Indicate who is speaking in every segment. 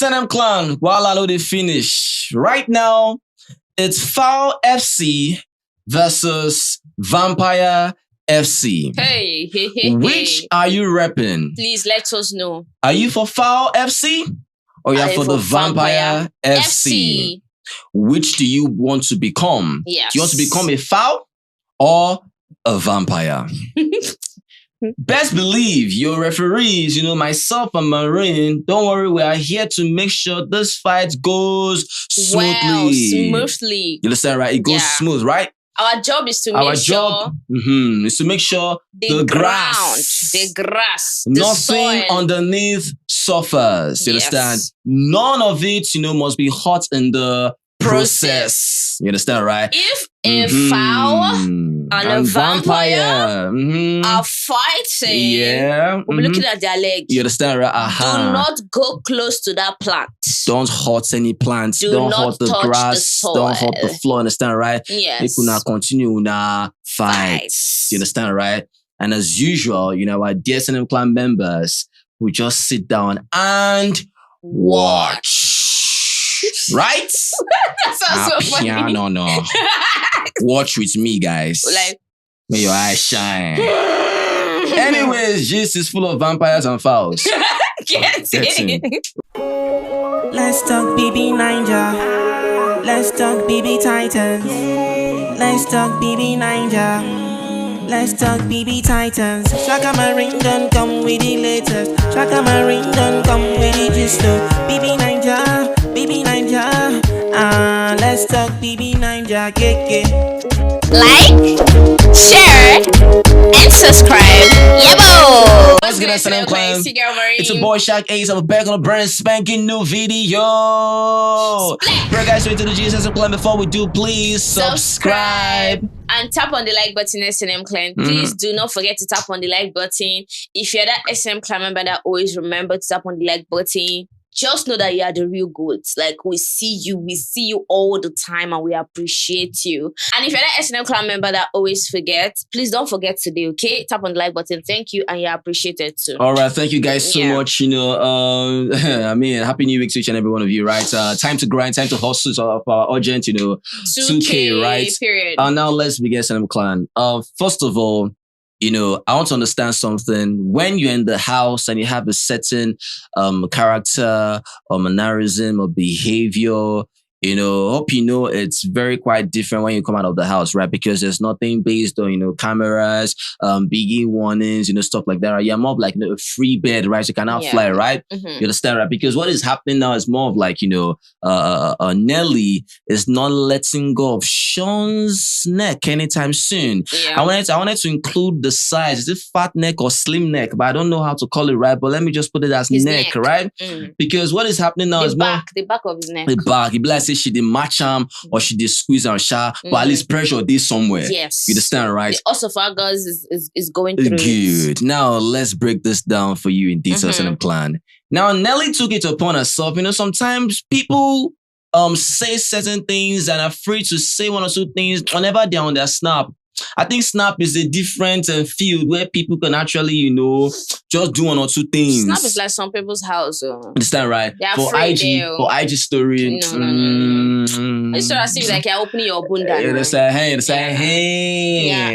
Speaker 1: S&M Clan, while I know they finish. Right now, it's Foul FC versus Vampire FC.
Speaker 2: Hey.
Speaker 1: Which are you repping?
Speaker 2: Please let us know.
Speaker 1: Are you for Foul FC? Or you are for the Vampire FC? Which do you want to become?
Speaker 2: Yes.
Speaker 1: Do you want to become a foul or a vampire? Best believe your referees, myself and Marine, don't worry, we are here to make sure this fight goes smoothly.
Speaker 2: Well, smoothly.
Speaker 1: You understand, right? It goes smooth, right?
Speaker 2: Our job is to make sure
Speaker 1: is to make sure the grass,
Speaker 2: the
Speaker 1: nothing
Speaker 2: soil
Speaker 1: underneath suffers. You understand? None of it, must be hot in the process. You understand, right?
Speaker 2: If a foul and a vampire are fighting, we'll be looking at their legs.
Speaker 1: You understand, right?
Speaker 2: Do not go close to that plant.
Speaker 1: Don't hurt any plants. Don't hurt the grass. Don't hurt the floor. Understand, right?
Speaker 2: Yes.
Speaker 1: If we not continue fights. You understand, right? And as usual, our dear S&M Clan members will just sit down and watch. Right?
Speaker 2: That sounds so funny.
Speaker 1: Piano, no. Watch with me, guys. May your eyes shine. Anyways, this is full of vampires and fouls.
Speaker 2: Get it.
Speaker 3: Let's talk BB Ninja. Let's talk BB Titans. Let's talk BB Ninja. Let's talk BB Titans. Shaka Marine done come with the latest. Shaka Marine done come with the gist. BB Ninja, BB Ninja. Let's talk BB Ninja.
Speaker 2: Like, share, and subscribe. Yabo!
Speaker 1: What's good, S&M Clan? It's your boy Shaq Ace. I'm back on a brand spanking new video. Bro, guys, wait to the S&M Clan. Before we do, please subscribe.
Speaker 2: And tap on the like button, S&M Clan. Please do not forget to tap on the like button. If you're that S&M Clan member that always remember to tap on the like button, just know that you are the real goods. Like, we see you all the time, and we appreciate you. And if you're that S&M Clan member that always forgets, please don't forget today, okay? Tap on the like button. Thank you, and you're appreciated too.
Speaker 1: All right, thank you guys so much. Happy New Week to each and every one of you, right? Time to grind, time to hustle, so urgent, 2K, right?
Speaker 2: Period.
Speaker 1: Now let's begin S&M Clan. First of all, I want to understand something. When you're in the house and you have a certain character or mannerism or behavior, hope it's very quite different when you come out of the house, right? Because there's nothing based on, cameras, biggie warnings, stuff like that. Right? You're more of like a free bird, right? You can now fly, right? You understand, right? Because what is happening now is more of like, Nelly is not letting go of Shaun's neck anytime soon.
Speaker 2: Yeah.
Speaker 1: I wanted to include the size. Is it fat neck or slim neck? But I don't know how to call it, right? But let me just put it as neck, right? Because what is happening now is more
Speaker 2: the back of his neck.
Speaker 1: The back. If like say she did match him or she did squeeze and but at least pressure this somewhere.
Speaker 2: Yes.
Speaker 1: You understand, right?
Speaker 2: The esophagus is going through
Speaker 1: Good. Now let's break this down for you in detail, S&M Clan. Now Nelly took it upon herself. Sometimes people say certain things and are free to say one or two things whenever they're on their snap. I think Snap is a different field where people can actually, just do one or two things.
Speaker 2: Snap is like some people's house.
Speaker 1: Understand, right?
Speaker 2: For
Speaker 1: IG story.
Speaker 2: No. It's sort of seems like you're opening your bunda.
Speaker 1: Hey.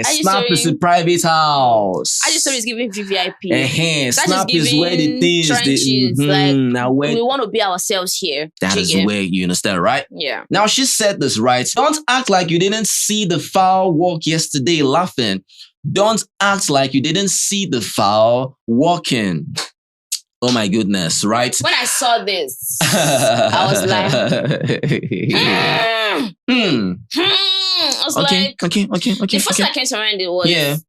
Speaker 1: Snap is a private house.
Speaker 2: IG story is giving VVIP.
Speaker 1: Snap is where the things
Speaker 2: now we want to be ourselves here.
Speaker 1: That is where you understand, right?
Speaker 2: Yeah.
Speaker 1: Now she said this, right? Don't act like you didn't see the foul walk yesterday laughing. Don't act like you didn't see the foul walking. Oh my goodness, right?
Speaker 2: When I saw this, I was like, I was like,
Speaker 1: okay.
Speaker 2: The first thing that came to mind was,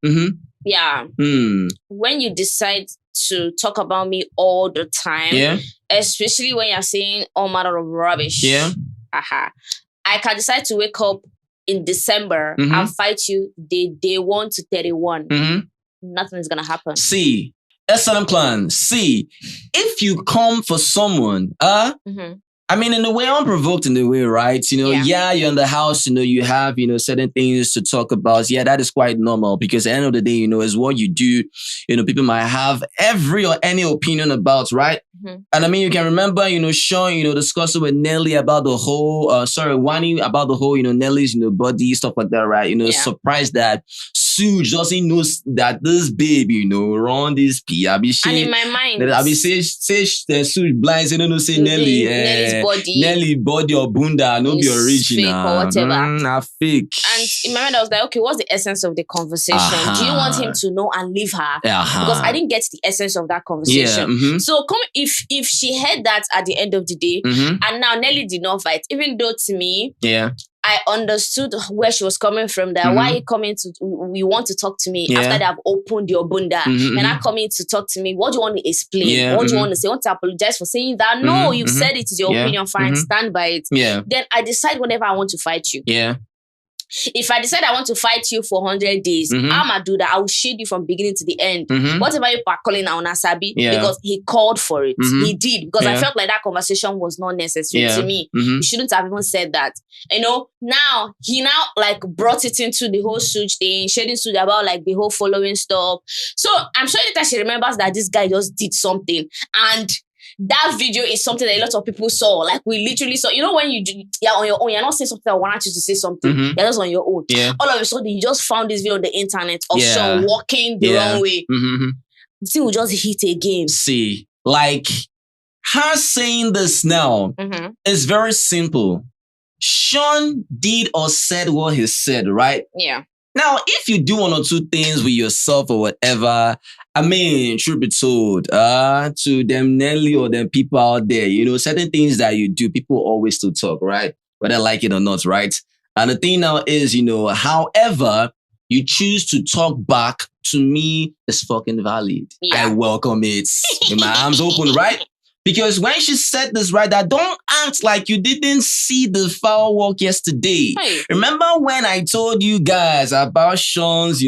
Speaker 2: when you decide to talk about me all the time, especially when you're saying all manner of rubbish, I can decide to wake up in December and fight you day 1 to 31. Nothing is gonna happen.
Speaker 1: See, S&M Clan, if you come for someone, I mean, in a way, unprovoked in a way, right? You're in the house, you have, certain things to talk about. Yeah, that is quite normal because at the end of the day, is what you do. People might have every or any opinion about, right? And I mean, you can remember, Shaun, discussing with Nelly about the whole, whining about the whole, Nelly's, body, stuff like that, right? Surprised that Suge doesn't know that this baby, run this P.
Speaker 2: And in my mind,
Speaker 1: I be say Suge blind, say no, say Nelly, Nelly body or bunda, no be original,
Speaker 2: fake or whatever,
Speaker 1: fake.
Speaker 2: And in my mind, I was like, okay, what's the essence of the conversation? Do you want him to know and leave her? Because I didn't get the essence of that conversation. So if she heard that at the end of the day, and now Nelly did not fight, even though to me, I understood where she was coming from. That why are you coming to? You want to talk to me after they have opened your bunda, and not coming to talk to me. What do you want to explain? What do you want to say? Want to apologize for saying that? No, you've said it is your opinion. Fine, stand by it. Then I decide whenever I want to fight you. If I decide I want to fight you for 100 days, I'ma do that. I will shade you from beginning to the end. Whatever you are calling now Nasabi, because he called for it. He did. Because I felt like that conversation was not necessary to me. You shouldn't have even said that. Now he like brought it into the whole Suge thing, shading Suge about like the whole following stuff. So I'm sure that she remembers that this guy just did something. And that video is something that a lot of people saw. Like we literally saw, when you're on your own, you're not saying something I want you to say something. You're just on your own. All of a sudden, you just found this video on the internet of Shaun walking the wrong way. The thing will just hit again.
Speaker 1: See, like her saying this now is very simple. Shaun did or said what he said, right?
Speaker 2: Yeah.
Speaker 1: Now, if you do one or two things with yourself or whatever, I mean, truth be told, to them Nelly or them people out there, certain things that you do, people always still talk, right? Whether like it or not, right? And the thing now is, however you choose to talk back to me is fucking valid. I welcome it with my arms open, right? Because when she said this, right, that don't act like you didn't see the foul walk yesterday. Remember when I told you guys about Shaun's,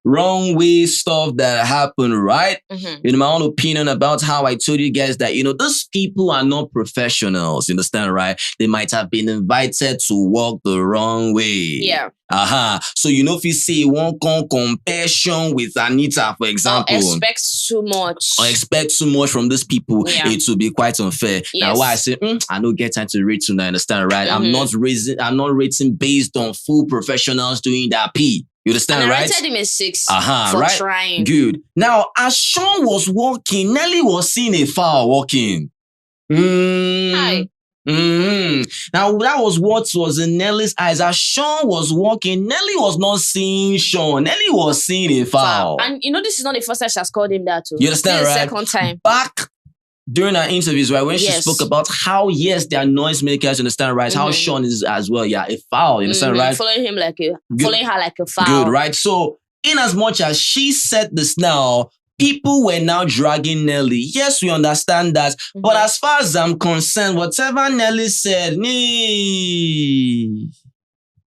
Speaker 1: wrong way stuff that happened, right? My own opinion about how I told you guys that, those people are not professionals, you understand, right? They might have been invited to walk the wrong way. So, if you say one compassion with Anita, for example.
Speaker 2: Or expect too much
Speaker 1: from these people, it will be quite unfair. Now, why I say, I don't get time to read tonight, understand, right? I'm not rating based on full professionals doing that P. You understand, right?
Speaker 2: I rated him a 6 for trying.
Speaker 1: Good. Now, as Shaun was walking, Nelly was seeing a foul walking. Now, that was what was in Nelly's eyes. As Shaun was walking, Nelly was not seeing Shaun. Nelly was seeing a foul.
Speaker 2: And this is not the first time she has called him that too.
Speaker 1: You understand, right?
Speaker 2: The second time.
Speaker 1: Back during her interviews, right, when she spoke about how, they are noisemakers, you understand, right? How Shaun is as well, a foul, you understand, right?
Speaker 2: Following her like a foul.
Speaker 1: Good, right? So, in as much as she said this now, people were now dragging Nelly. Yes, we understand that. But as far as I'm concerned, whatever Nelly said,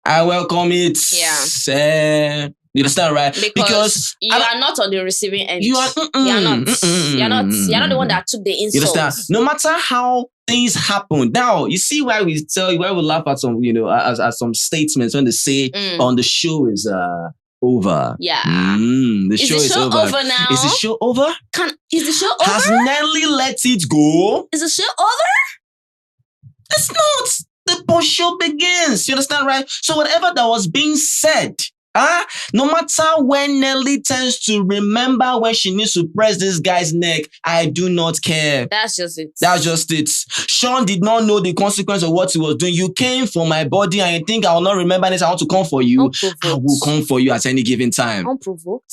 Speaker 1: I welcome it. You understand, right?
Speaker 2: Because you are not on the receiving end. You're not the one that took the insult.
Speaker 1: You understand? No matter how things happen. Now, you see why we laugh at some, at some statements when they say on the show is over. The show is over.
Speaker 2: Now?
Speaker 1: Is the show over?
Speaker 2: Is the show over?
Speaker 1: Has Nelly let it go?
Speaker 2: Is the show over?
Speaker 1: It's not. The show begins. You understand, right? So whatever that was being said, no matter when Nelly tends to remember when she needs to press this guy's neck, I do not care.
Speaker 2: That's just it.
Speaker 1: Shaun did not know the consequence of what he was doing. You came for my body and you think I will not remember this. I want to come for you. I will come for you at any given time.
Speaker 2: Unprovoked.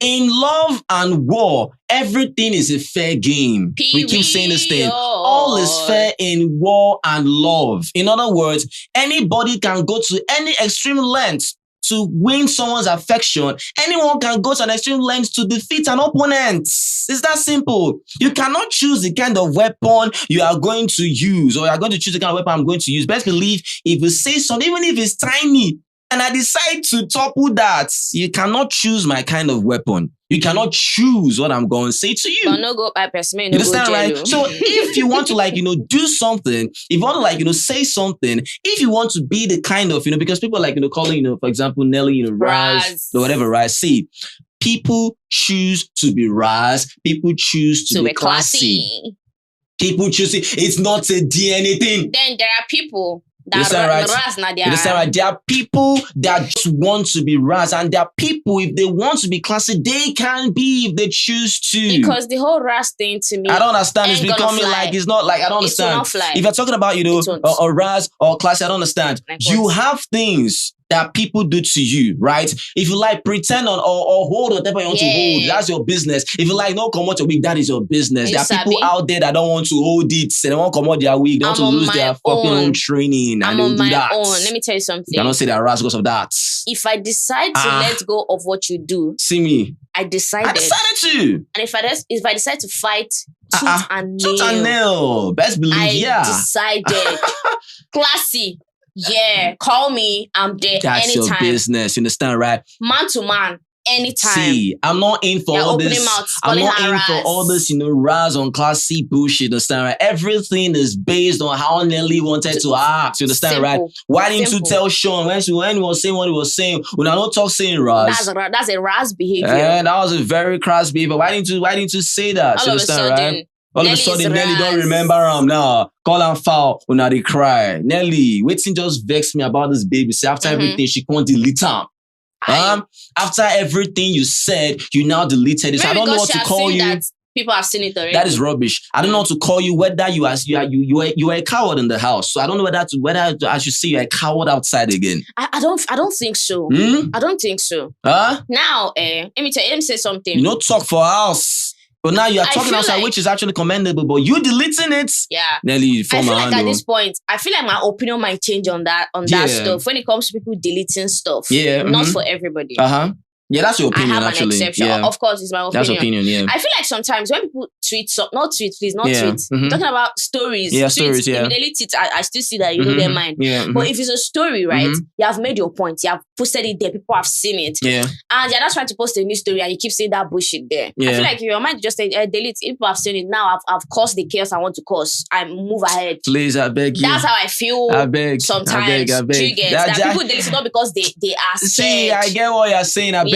Speaker 1: In love and war, everything is a fair game. We keep saying this thing. All is fair in war and love. In other words, anybody can go to any extreme length to win someone's affection. Anyone can go to an extreme length to defeat an opponent. It's that simple. You cannot choose the kind of weapon you are going to use, or you are going to choose the kind of weapon I'm going to use. Best believe if you say something, even if it's tiny, and I decide to topple that, you cannot choose my kind of weapon. You cannot choose what I'm going to say to you.
Speaker 2: But no go by person. You
Speaker 1: understand, right? So if you want to do something, if you want to say something, if you want to be the kind of, because people calling, for example, Nelly, Raz, or whatever, right? See, People choose to be ras. People choose to be classy. People choose it. It's not a DNA thing.
Speaker 2: Then there are people that
Speaker 1: ras na their. Right? There are people that just want to be ras, and there are people, if they want to be classy, they can be if they choose to.
Speaker 2: Because the whole ras thing to me,
Speaker 1: I don't understand. It's becoming like it's not like I don't understand. If you're talking about a ras or classy, I don't understand. You have things that people do to you, right? If you like pretend or hold whatever you want to hold, that's your business. If you like no come out your wig, that is your business. There are people out there that don't want to hold it, so they won't come out their wig, they want to lose their fucking own training, and they'll do that.
Speaker 2: Let me tell you something.
Speaker 1: You cannot say they're ras because of that.
Speaker 2: If I decide to let go of what you do,
Speaker 1: see me.
Speaker 2: I decided
Speaker 1: to.
Speaker 2: And if I decide to fight tooth and
Speaker 1: nail, best believe,
Speaker 2: I decided. Classy. Yeah, call me. I'm there
Speaker 1: That's
Speaker 2: anytime.
Speaker 1: That's your business. You understand, right?
Speaker 2: Man to man, anytime.
Speaker 1: See, I'm not in for all this. I'm not in for all this, ras on classy bullshit. You understand, right? Everything is based on how Nelly wanted to act. You understand, right? Why didn't you tell Shaun when he was saying what he was saying? When I don't talk saying ras.
Speaker 2: That's a ras behavior.
Speaker 1: And that was a very crass behavior. Why didn't you say that?
Speaker 2: All
Speaker 1: you understand, right? All of a sudden,
Speaker 2: Nelly
Speaker 1: don't remember him now. Call and foul when they cry. Nelly, waiting just vex me about this baby. See, after everything, she can't delete him. After everything you said, you now deleted it. So I don't know what to call you.
Speaker 2: That people have seen it already.
Speaker 1: That is rubbish. I don't know what to call you. Whether you are a coward in the house. So I don't know whether I should say you're a coward outside again.
Speaker 2: I don't think so. I don't think so. Now, let me say something.
Speaker 1: You don't talk for us. But now you are talking outside, which is actually commendable. But you deleting it, Nelly.
Speaker 2: I feel like at this point, I feel like my opinion might change on that stuff when it comes to people deleting stuff. Not for everybody.
Speaker 1: Yeah, that's your opinion.
Speaker 2: I have
Speaker 1: actually.
Speaker 2: an exception.
Speaker 1: Yeah.
Speaker 2: Of course, it's my opinion.
Speaker 1: That's your opinion. Yeah.
Speaker 2: I feel like sometimes when people tweet, not tweet. I'm talking about stories.
Speaker 1: Yeah,
Speaker 2: tweets,
Speaker 1: stories. Yeah.
Speaker 2: If they delete it, I still see that you know their mind.
Speaker 1: Yeah.
Speaker 2: But if it's a story, right? You have made your point. You have posted it there. People have seen it.
Speaker 1: Yeah.
Speaker 2: And you're not trying to post a new story, and you keep saying that bullshit there.
Speaker 1: Yeah.
Speaker 2: I feel like if your mind just say delete. If people have seen it now, I've caused the chaos I want to cause. I move ahead.
Speaker 1: Please, I beg you.
Speaker 2: That's how I feel.
Speaker 1: I beg.
Speaker 2: Sometimes.
Speaker 1: I beg.
Speaker 2: That people delete it not because they are scared.
Speaker 1: See, I get what you're saying. I beg.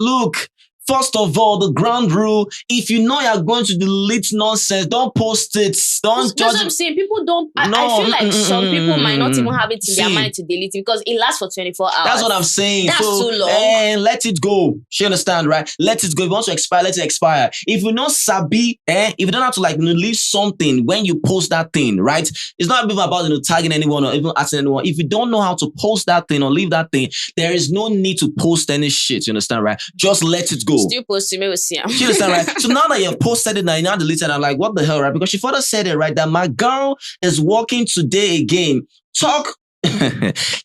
Speaker 1: Look. First of all, the ground rule, if you know you're going to delete nonsense, don't post it. Don't
Speaker 2: That's what I'm saying. People don't... I feel like some people might not even have it in their mind to delete it because it lasts for 24 hours.
Speaker 1: That's what I'm saying.
Speaker 2: That's too long.
Speaker 1: And let it go. You understand, right? Let it go. If you want to expire, let it expire. If you not sabi, if you don't have to leave something when you post that thing, right? It's not even about tagging anyone or even asking anyone. If you don't know how to post that thing or leave that thing, there is no need to post any shit. You understand, right? Just let it go.
Speaker 2: Still posting, maybe see him.
Speaker 1: You understand, right? So now that you've posted it, now you now deleted it, I'm like, what the hell, right? Because she further said it, right? That my girl is working today again.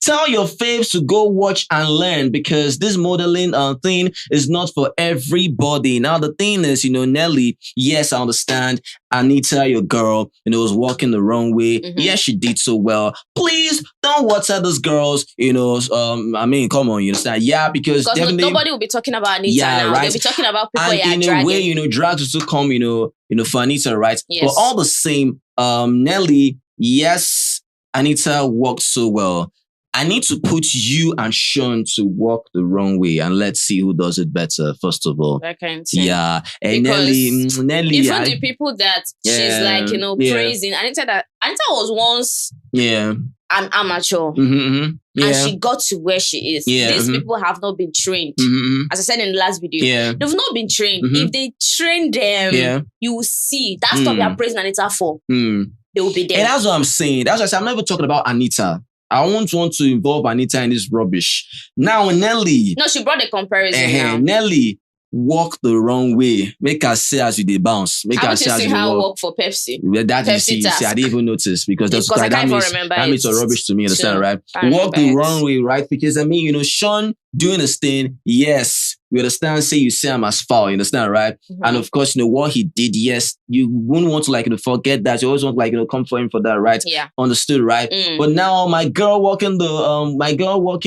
Speaker 1: Tell your faves to go watch and learn because this modeling thing is not for everybody. Now the thing is, Nelly, yes, I understand. Anita, your girl, was walking the wrong way. Yes, she did so well. Please don't WhatsApp those girls. I mean, come on, you understand? Yeah, because
Speaker 2: nobody will be talking about Anita now. Right? They'll be talking about people
Speaker 1: and in a way, drags will still come, for Anita, right?
Speaker 2: Yes.
Speaker 1: But all the same, Nelly, yes, Anita worked so well. I need to put you and Shaun to walk the wrong way and let's see who does it better, first of all. Yeah. And Nelly,
Speaker 2: even the people that she's praising, Anita was once an amateur.
Speaker 1: Yeah.
Speaker 2: And she got to where she is.
Speaker 1: Yeah.
Speaker 2: These people have not been trained. As I said in the last video, they've not been trained. If they train them, you will see. That's what we are praising Anita for. They will be there.
Speaker 1: And that's what I'm saying. That's what I said. I'm not even talking about Anita. I won't want to involve Anita in this rubbish. Now, Nelly.
Speaker 2: No, she brought the comparison now.
Speaker 1: Nelly walk the wrong way. Make her say as you dey bounce. Make her say as you dey walk.
Speaker 2: Work for Pepsi.
Speaker 1: That Pepsi see, I didn't even notice because that means a rubbish to me. Understand, right? Walk the wrong way, right? Because Shaun doing his thing, yes. We understand, say you see him as foul, you understand, right? And of course, what he did, yes, you wouldn't want to forget that. You always want come for him for that, right?
Speaker 2: Yeah.
Speaker 1: Understood, right? But now my girl walking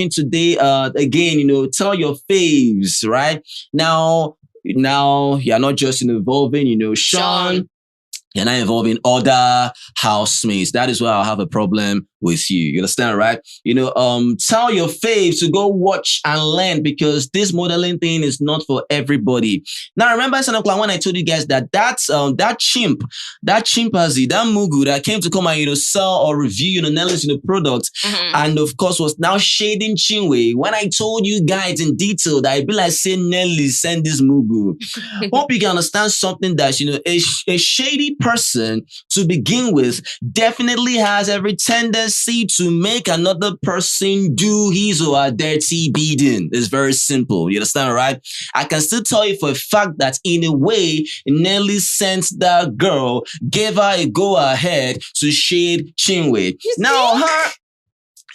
Speaker 1: today, again, tell your faves, right? Now you're not just involving, Shaun. You're not involving other housemates. That is why I'll have a problem with you. You understand, right? Tell your faves to go watch and learn because this modeling thing is not for everybody. Now, remember, when I told you guys that that chimpanzee, that mugu that came to come and sell or review Nelly's product, and of course was now shading Chinwe. When I told you guys in detail that I be like saying Nelly send this mugu. Hope you can understand something that a shady person to begin with definitely has every tendency to make another person do his or her dirty bidding. It's very simple. You understand, right? I can still tell you for a fact that in a way, Nelly sent that girl, gave her a go ahead to shade Chinwe. Now her.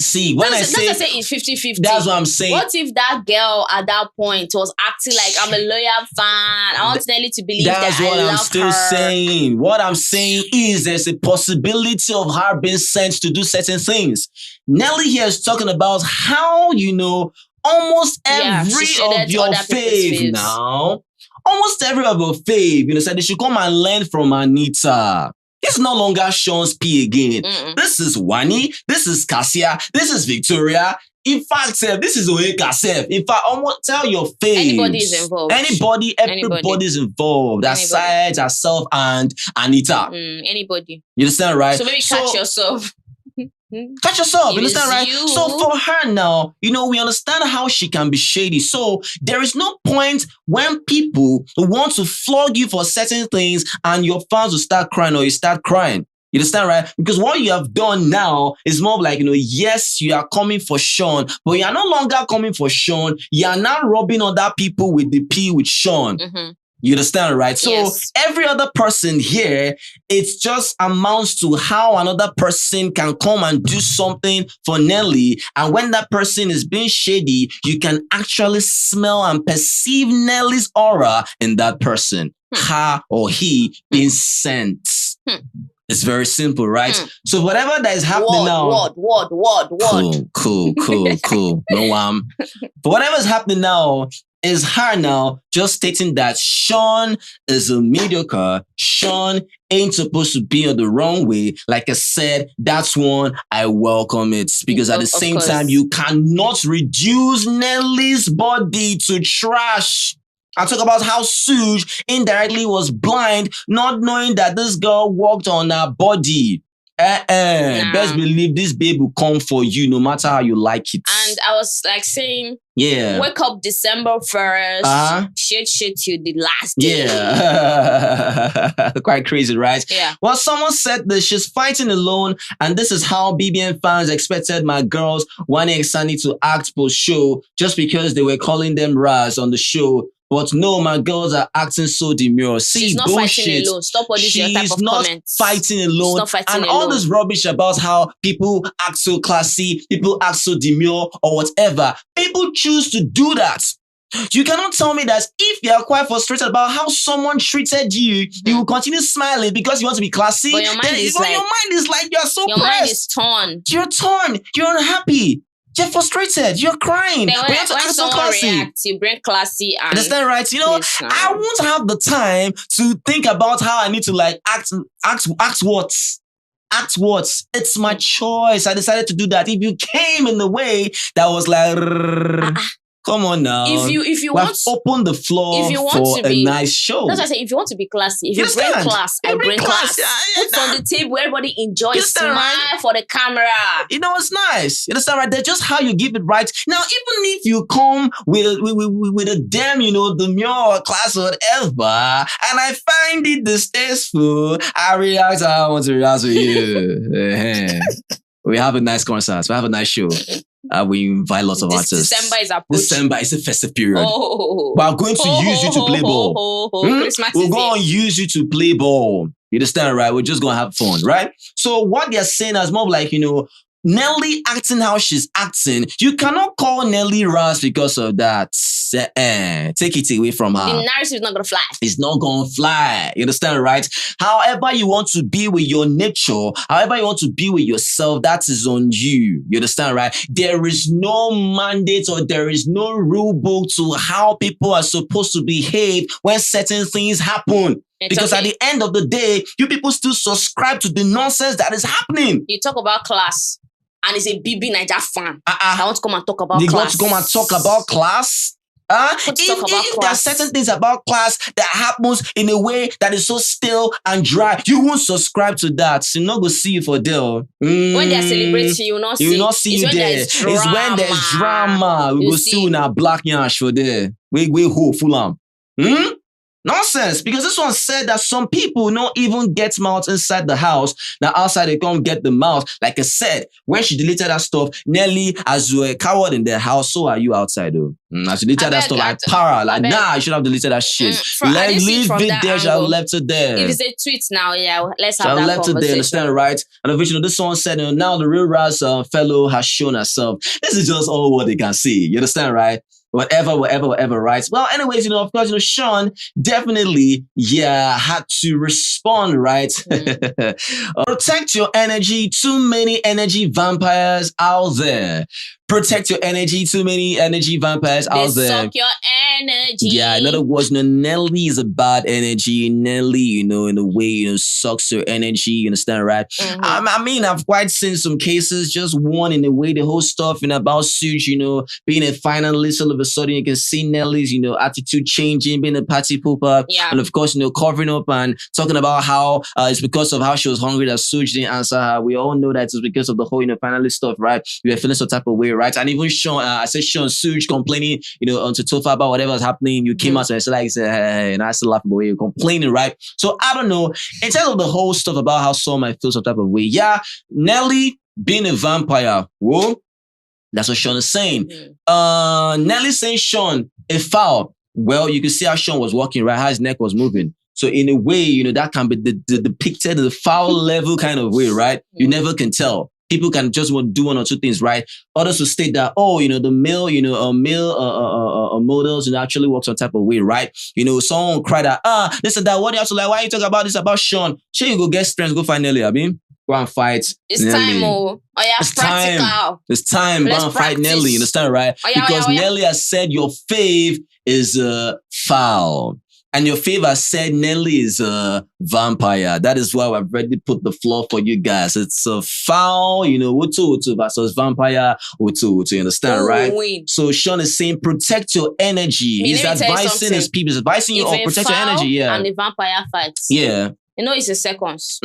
Speaker 1: See, when I say
Speaker 2: it's 50-50.
Speaker 1: That's what I'm saying.
Speaker 2: What if that girl at that point was acting like I'm a loyal fan? I want Nelly to believe
Speaker 1: that's
Speaker 2: that I
Speaker 1: what
Speaker 2: love
Speaker 1: I'm still
Speaker 2: her.
Speaker 1: saying. What I'm saying is there's a possibility of her being sent to do certain things. Nelly here is talking about how, almost every of your fave now, almost every of your fave, said they should come and learn from Anita. It's no longer Shaun's P again. This is Wani. This is Kassia. This is Victoria. In fact, this is Oeka. In fact, almost tell your faves.
Speaker 2: Anybody is involved.
Speaker 1: Everybody's involved. Aside herself and Anita.
Speaker 2: Anybody.
Speaker 1: You understand, right?
Speaker 2: So maybe catch yourself.
Speaker 1: Catch yourself, you understand, right? So for her now, we understand how she can be shady. So there is no point when people want to flog you for certain things and your fans will start crying or you start crying. You understand, right? Because what you have done now is more like, yes, you are coming for Shaun, but you are no longer coming for Shaun. You are now robbing other people with the P with Shaun. You understand, right? So every other person here, it just amounts to how another person can come and do something for Nelly. And when that person is being shady, you can actually smell and perceive Nelly's aura in that person. Her or he being sent. It's very simple, right? So whatever that is happening now. Cool. No, but whatever is happening now is her now just stating that Shaun is a mediocre. Shaun ain't supposed to be on the wrong way. Like I said, that's one I welcome it because at the same time, you cannot reduce Nelly's body to trash. I talk about how Suge indirectly was blind, not knowing that this girl walked on her body. Best believe this babe will come for you no matter how you like it.
Speaker 2: And I was like saying,
Speaker 1: yeah,
Speaker 2: wake up December 1st, shit till the last day.
Speaker 1: Yeah. Quite crazy, right?
Speaker 2: Yeah.
Speaker 1: Well, someone said that she's fighting alone, and this is how BBN fans expected my girls, Wani and Sunny, to act post-show just because they were calling them Raz on the show. But no, my girls are acting so demure. See,
Speaker 2: she's not
Speaker 1: bullshit.
Speaker 2: Fighting alone. Stop all this type of comments.
Speaker 1: Fighting alone.
Speaker 2: She's not fighting
Speaker 1: and
Speaker 2: alone.
Speaker 1: All this rubbish about how people act so classy, people act so demure or whatever. People choose to do that. You cannot tell me that if you are quite frustrated about how someone treated you, you will continue smiling because you want to be classy.
Speaker 2: But your mind is
Speaker 1: like you are so
Speaker 2: your
Speaker 1: pressed.
Speaker 2: Mind is torn.
Speaker 1: You're torn. You're unhappy. You're frustrated. You're crying.
Speaker 2: Then when someone reacts, you bring classy and...
Speaker 1: Understand, right? I won't have the time to think about how I need to act what? Act what? It's my choice. I decided to do that. If you came in the way that was like... Come on now.
Speaker 2: If you want
Speaker 1: to open the floor for a nice show.
Speaker 2: That's what I say. If you want to be classy, if you bring class, I bring class. Put on the table where everybody enjoys. Smile right? For the camera.
Speaker 1: It's nice. You understand, right? That's just how you give it right. Now, even if you come with a damn, demure class or whatever, and I find it distasteful, I react how I want to react with you. We have a nice concert. We have a nice show. We invite lots of artists.
Speaker 2: December is approaching.
Speaker 1: December is a festive period. We are going to use you to play ball. We're going to use you to play ball. You understand, right? We're just going to have fun, right? So what they're saying is more like, Nelly acting how she's acting. You cannot call Nelly Raz because of that. Take it away from her.
Speaker 2: The narrative is not going to fly.
Speaker 1: It's not going to fly. You understand, right? However you want to be with your nature, however you want to be with yourself, that is on you. You understand, right? There is no mandate or there is no rule book to how people are supposed to behave when certain things happen. Because at the end of the day, you people still subscribe to the nonsense that is happening.
Speaker 2: You talk about class. and is a BB Niger fan. I want to come and talk about
Speaker 1: They
Speaker 2: class.
Speaker 1: want to come and talk about class? If there are certain things about class that happens in a way that is so still and dry, you won't subscribe to that. So not go see you for there.
Speaker 2: When they are celebrating, you will not see
Speaker 1: you there. It's when there's drama. We go see you now black yash for there. We ho full Nonsense, because this one said that some people don't even get mouth inside the house. Now outside they can't get the mouth. Like I said, when she deleted that stuff, Nelly, as you a coward in the house, so are you outside though. As you deleted that stuff, like para, like nah, you should have deleted that shit. Leave it there, should have left it there.
Speaker 2: If it's a tweet now, let's have that
Speaker 1: left
Speaker 2: conversation.
Speaker 1: It there, understand, right? And eventually, this one said, now the real Raz fellow has shown herself. This is just all what they can see. You understand, right? Whatever, right? Well, anyways, of course, Shaun definitely, had to respond, right? Protect your energy. Too many energy vampires out there. Protect your energy. Too many energy vampires out there.
Speaker 2: They suck your energy.
Speaker 1: Yeah, in other words, Nelly is a bad energy. Nelly, in a way, sucks your energy. You understand, right? I mean, I've quite seen some cases, just one in the way the whole stuff about Suge, being a finalist, all of a sudden you can see Nelly's, attitude changing, being a party pooper.
Speaker 2: Yeah.
Speaker 1: And of course, covering up and talking about how it's because of how she was hungry that Suge didn't answer her. We all know that it's because of the whole, finalist stuff, right? You were feeling some type of way, right? And even Shaun, I said Shaun, Suge complaining, onto Tofa about whatever's happening. You came out and said, hey, and I still laughing away. You're complaining, right? So I don't know. In terms of the whole stuff about how Shaun might feel some type of way, yeah, Nelly being a vampire, whoa, that's what Shaun is saying. Nelly saying Shaun a foul. Well, you can see how Shaun was walking, right? How his neck was moving. So in a way, that can be depicted in the foul level kind of way, right? You never can tell. People can just want to do one or two things, right? Others will state that, the male, models, actually works some type of way, right? Someone will cry that, this and that. What do you have to like? Why are you talking about this about Shaun? Sure, you go get strength, go find Nelly, go and fight.
Speaker 2: It's
Speaker 1: Nelly.
Speaker 2: time, oh yeah,
Speaker 1: it's
Speaker 2: practical.
Speaker 1: Time. It's time. Go and fight Nelly. You understand, right? Because Nelly has said your fave is foul. And your favor said Nelly is a vampire. That is why I've already put the floor for you guys. It's a foul, Utu versus vampire, Utu. You understand, right? So Shaun is saying, protect your energy. He's advising his people. He's advising you, protect your energy. Yeah.
Speaker 2: And the vampire fights.
Speaker 1: Yeah.
Speaker 2: It's a seconds.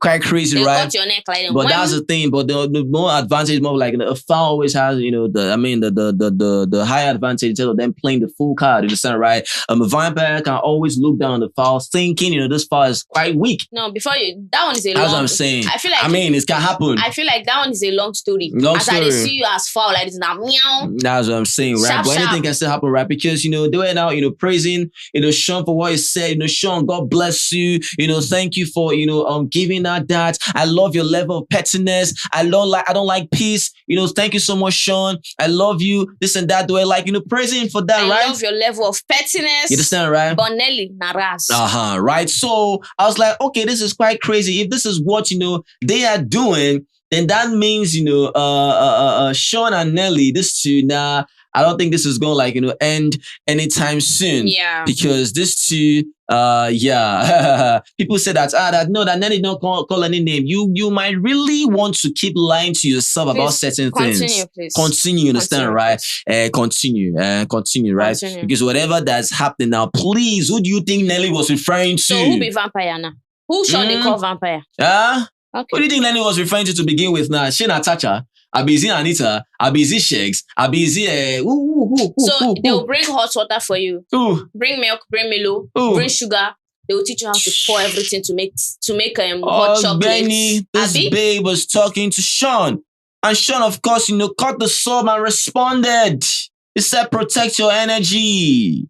Speaker 1: Quite crazy,
Speaker 2: they
Speaker 1: right?
Speaker 2: Got your neck like
Speaker 1: but that's the thing. But the more advantage, more like a foul always has, the higher advantage instead of them playing the full card. You understand, right? A vampire can always look down on the foul, thinking, this foul is quite weak.
Speaker 2: No, that one is a long.
Speaker 1: That's what I'm saying.
Speaker 2: I feel like
Speaker 1: it can happen.
Speaker 2: I feel like that one is a long story. I see you as foul, like this now, meow.
Speaker 1: That's what I'm saying, right? But anything can still happen, right? Because they were now, praising, Shaun for what he said. Shaun, God bless you. Thank you for giving that. I love your level of pettiness. I don't like peace. Thank you so much, Shaun. I love you. This and that. They were like praising for that, right?
Speaker 2: I love your level of pettiness.
Speaker 1: You understand, right?
Speaker 2: But Nelly, naraz.
Speaker 1: Right. So I was like, okay, this is quite crazy. If this is what they are doing, then that means Shaun and Nelly, this two now. I don't think this is going to end anytime soon.
Speaker 2: Yeah.
Speaker 1: Because this two, people say that Nelly don't call any name. You might really want to keep lying to yourself about certain things.
Speaker 2: Please.
Speaker 1: Continue, understand, right? Continue, right? Continue. Because whatever that's happening now, please, who do you think Nelly was referring to?
Speaker 2: So who be vampire now? Who Shaun they call vampire?
Speaker 1: Okay. What do you think Nelly was referring to begin with now? She Natacha? Abizi Anita, Abizi Shakes, Abizi
Speaker 2: So they'll bring hot water for you. Bring milk, bring Milo, bring sugar. They will teach you how to pour everything to make hot chocolate.
Speaker 1: Benny, this babe was talking to Shaun. And Shaun, of course, caught the sob and responded. He said, protect your energy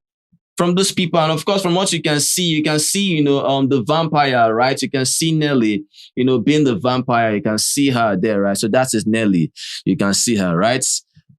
Speaker 1: from those people. And of course, from what you can see, the vampire, right? You can see Nelly, being the vampire. You can see her there, right? So that is Nelly. You can see her, right?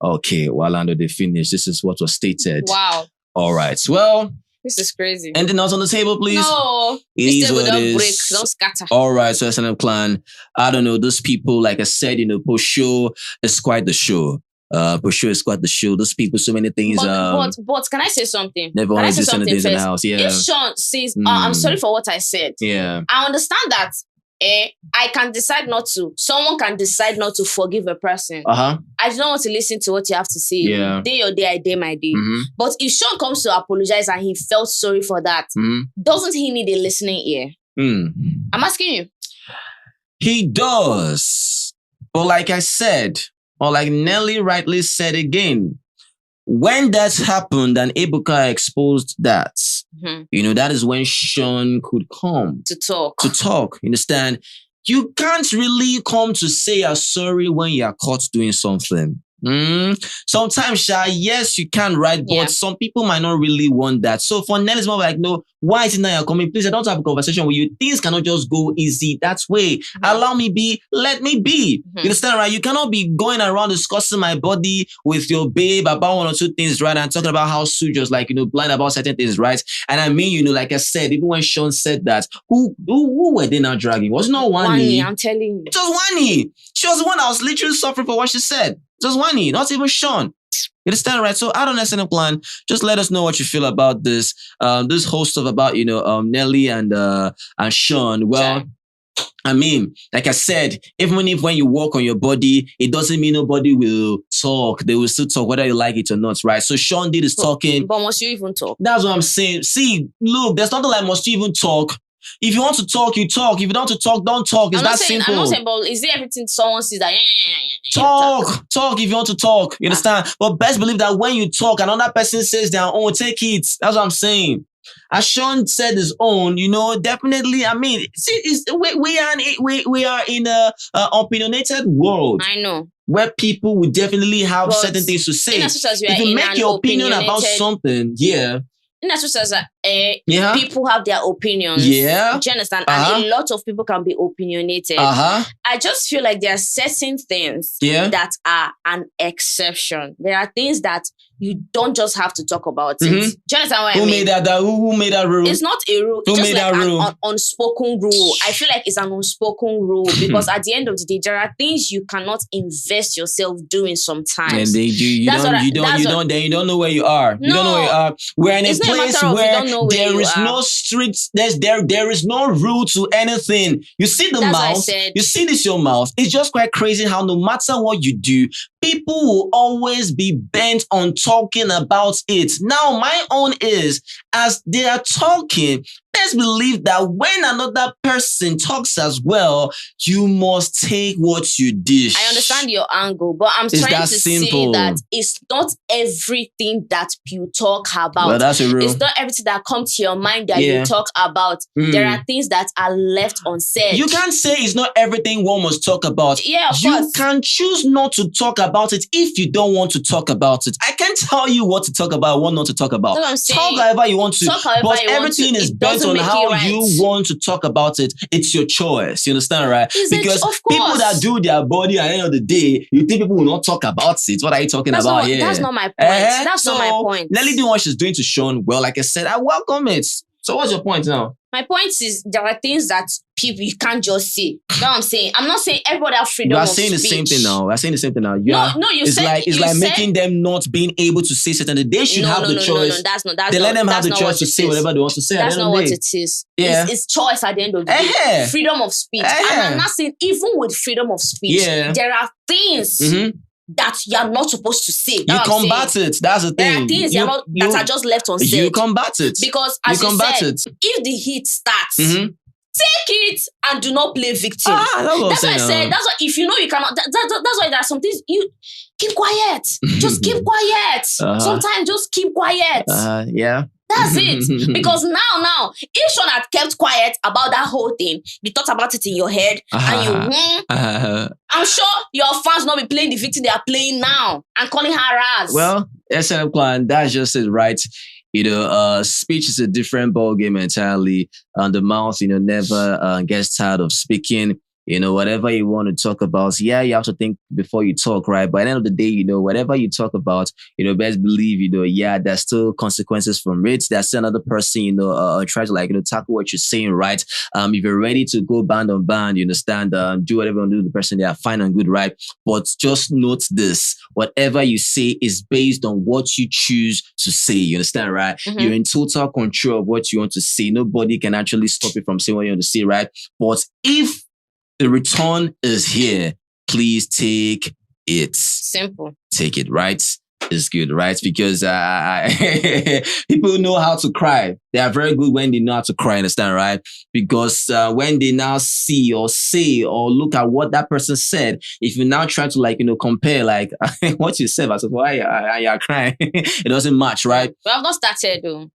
Speaker 1: Okay, while under they finish, this is what was stated.
Speaker 2: Wow.
Speaker 1: All right. Well,
Speaker 2: this is crazy.
Speaker 1: Anything else on the table, please?
Speaker 2: No.
Speaker 1: It is what it is.
Speaker 2: Break, don't scatter.
Speaker 1: All right, so SNM Clan. I don't know. Those people, like I said, post show is quite the show. For sure, it's quite the show. Those people, so many things.
Speaker 2: But can I say something?
Speaker 1: Never want to do something in the house. Yeah.
Speaker 2: If Shaun says, I'm sorry for what I said.
Speaker 1: Yeah.
Speaker 2: I understand that I can decide not to. Someone can decide not to forgive a person. I do not want to listen to what you have to say.
Speaker 1: Yeah.
Speaker 2: Day your day, I day my day. But if Shaun comes to apologize and he felt sorry for that, doesn't he need a listening ear? I'm asking you.
Speaker 1: He does. But like I said, or like Nelly rightly said again, when that happened and Ebuka exposed that, that is when Shaun could come
Speaker 2: to talk.
Speaker 1: You understand? You can't really come to say you're sorry when you're caught doing something. Sometimes, yes, you can, right? But some people might not really want that. So for Nelly's mom, like, no, why is it now you're coming? Please, I don't have a conversation with you. Things cannot just go easy that way. Allow me be, let me be. You understand, right? You cannot be going around discussing my body with your babe about one or two things, right? And talking about how Sue just like, blind about certain things, right? And I mean, like I said, even when Shaun said that, who were they now dragging? Was it not Wani?
Speaker 2: I'm telling you.
Speaker 1: It was Wani. She was the one that was literally suffering for what she said. Just Wani, not even Shaun. You understand, right? So out on SNM Clan, just let us know what you feel about this. This whole stuff about Nelly and Shaun. Well, I mean, like I said, even if when you walk on your body, it doesn't mean nobody will talk. They will still talk whether you like it or not, right? So Shaun did his talking.
Speaker 2: But must you even talk?
Speaker 1: That's what I'm saying. See, look, there's nothing like must you even talk. If you want to talk, you talk. If you don't want to talk, don't talk. It's that simple.
Speaker 2: I'm not saying, but is it everything someone sees that?
Speaker 1: Talk if you want to talk. You understand? But best believe that when you talk, another person says their own, take it. That's what I'm saying. As Shaun said his own, definitely. I mean, see, we are in a opinionated world.
Speaker 2: I know.
Speaker 1: Where people will definitely have certain things to say. If you make your opinion about something,
Speaker 2: in as much as people have their opinions.
Speaker 1: Yeah.
Speaker 2: Do you understand? And a lot of people can be opinionated. I just feel like there are certain things that are an exception. There are things that you don't just have to talk about it. Do you understand what I mean?
Speaker 1: Who made that rule?
Speaker 2: It's not a rule. It's just like an unspoken rule. I feel like it's an unspoken rule because at the end of the day, there are things you cannot invest yourself doing sometimes.
Speaker 1: And you don't know where you are. You don't know where you are. We're in a place where there is no strict, there is no rule to anything. You see the mouth, you see this your mouth. It's just quite crazy how no matter what you do, people will always be bent on talking about it. Now, my own is, as they are talking, let's believe that when another person talks as well, you must take what you dish.
Speaker 2: I understand your angle, but I'm trying to say that it's not everything that you talk about.
Speaker 1: Well, that's a rule.
Speaker 2: It's not everything that comes to your mind that you talk about. There are things that are left unsaid.
Speaker 1: You can't say it's not everything one must talk about.
Speaker 2: Yeah, of course.
Speaker 1: You can choose not to talk about it if you don't want to talk about it. I can't tell you what to talk about, what not to talk about. Talk however you want to. But everything is based on how you want to talk about it. It's your choice. You understand, right? Because people that do their body at the end of the day, you think people will not talk about it. What are you talking about here?
Speaker 2: That's not my point. That's not my point.
Speaker 1: Nelly doing what she's doing to Shaun, well, like I said, I welcome it. So what's your point now?
Speaker 2: My point is there are things that people you can't just say. You know what I'm saying? I'm not saying everybody have freedom of speech.
Speaker 1: We're saying the same thing now. We're saying the same thing now. It's like making them not being able to say something. They should have the choice.
Speaker 2: No, that's
Speaker 1: they
Speaker 2: not.
Speaker 1: let them have the choice to say whatever they want to say.
Speaker 2: That's not what it is.
Speaker 1: Yeah.
Speaker 2: It's choice at the end of the day. Freedom of speech. And I'm not saying even with freedom of speech, there are things that you're not supposed to say.
Speaker 1: You combat it. That's the thing.
Speaker 2: There are things that are just left unsaid.
Speaker 1: You combat it.
Speaker 2: Because as you said, if the heat starts, take it and do not play victim. That's what I said. That's why if you know you cannot, that's why there are some things you keep quiet. Just keep quiet. Sometimes just keep quiet.
Speaker 1: Yeah.
Speaker 2: That's it. Because now, if Shaun had kept quiet about that whole thing, you thought about it in your head and I'm sure your fans not be playing the victim they are playing now and calling her ass.
Speaker 1: Well, SNM Clan, that's just it, right? Speech is a different ball game entirely. The mouth, never gets tired of speaking. Whatever you want to talk about, you have to think before you talk, right? But at the end of the day, whatever you talk about, best believe, there's still consequences from it. There's still another person, try to tackle what you're saying, right? If you're ready to go band on band, you understand, do whatever you want to do to the person, they are fine and good, right? But just note this, whatever you say is based on what you choose to say, you understand, right? You're in total control of what you want to say. Nobody can actually stop you from saying what you want to say, right? But if The return is here. Please take it.
Speaker 2: Simple.
Speaker 1: Take it, right? It's good, right? Because people know how to cry. They are very good when they know how to cry, understand, right? Because when they now see or say or look at what that person said, if you now try to compare what you said versus why you are crying, it doesn't match, right?
Speaker 2: But I've not started though.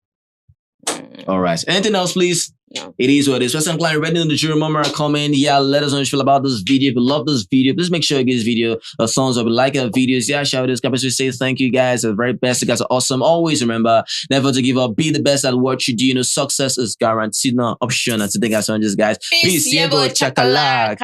Speaker 1: All right. Anything else, please?
Speaker 2: No.
Speaker 1: It is what it is. First, I'm Kellyrae, ready in the jury moment. Comment. Yeah, let us know what you feel about this video. If you love this video, please make sure you give this video a thumbs up. Like our videos. Yeah, shout out this company. Say thank you guys. The very best. You guys are awesome. Always remember, never to give up. Be the best at what you do. Success is guaranteed. No option. And today, guys, guys.
Speaker 2: Peace. Chakalaka.